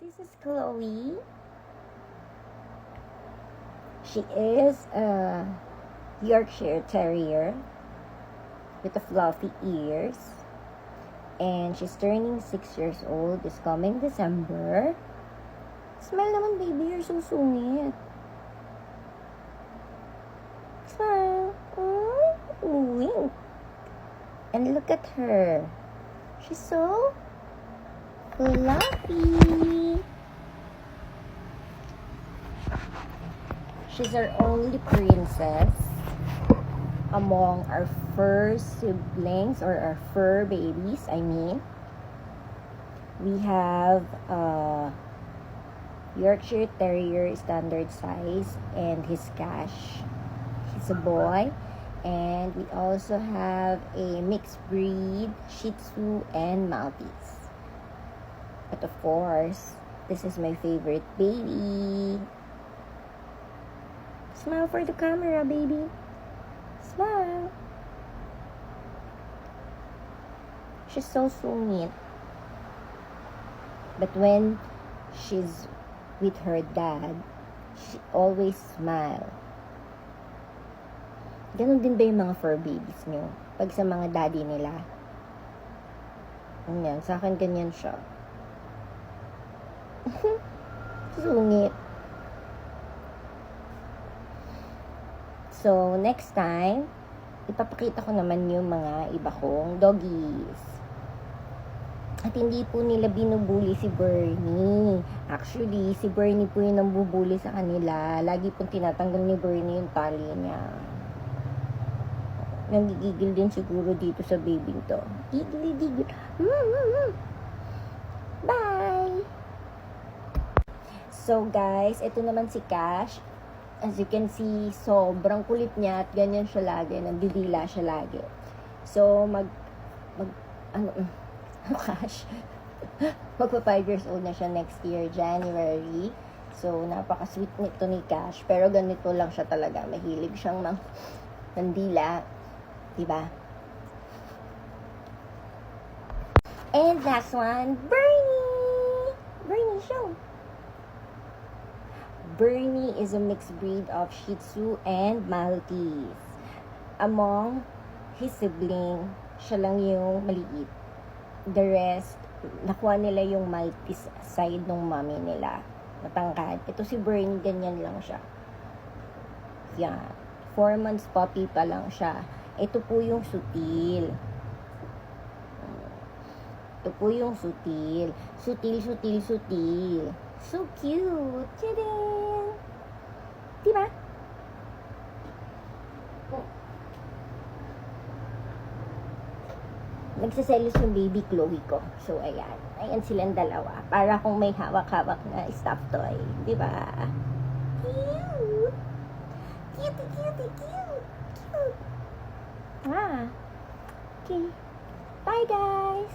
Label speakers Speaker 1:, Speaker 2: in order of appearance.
Speaker 1: This is Chloe. She is a Yorkshire Terrier with the fluffy ears. And she's turning 6 years old this coming December. Smile naman, baby. You're so sungit. Smile. Wink. And look at her. She's so fluffy. She's our only princess among our fur siblings, or our fur babies, I mean. We have Yorkshire Terrier standard size, and his Cash. He's a boy. And we also have a mixed breed Shih Tzu and Maltese. But of course, this is my favorite baby. Smile for the camera, baby. Smile. She's so sweet. But when she's with her dad, she always smile. Ganon din ba yung mga fur babies nyo? Pag sa mga daddy nila? Ganyan. Sa akin, ganyan siya. Sungit. So, next time, ipapakita ko naman yung mga iba kong doggies. At hindi po nila binubuli si Bernie. Actually, si Bernie po yung nambubuli sa kanila. Lagi pong tinatanggal ni Bernie yung tali niya. Nanggigigil din siguro dito sa baby to. Gigil. Bye! So guys, ito naman si Cash. As you can see, sobrang kulit niya at ganyan siya lagi. Nagdidila siya lagi. So, Cash. Magpa 5 years old na siya next year, January. So, napaka-sweet nito ni Cash. Pero ganito lang siya talaga. Mahilig siyang mandila. Diba? And last one, Bernie! Bernie, show! Bernie is a mixed breed of Shih Tzu and Maltese. Among his sibling, siya lang yung maliit. The rest, nakuha nila yung Maltese side ng mommy nila. Matangkad. Ito si Bernie, ganyan lang siya. Yan. 4 months puppy pa lang siya. Ito po yung sutil. Ito po yung sutil. Sutil. So cute. Tadang! Diba? Nagsaselos yung baby Chloe ko. So, ayan. Ayan silang dalawa. Para kung may hawak-hawak na stuffed toy. Diba? Cute! Cute! Okay. Bye, guys.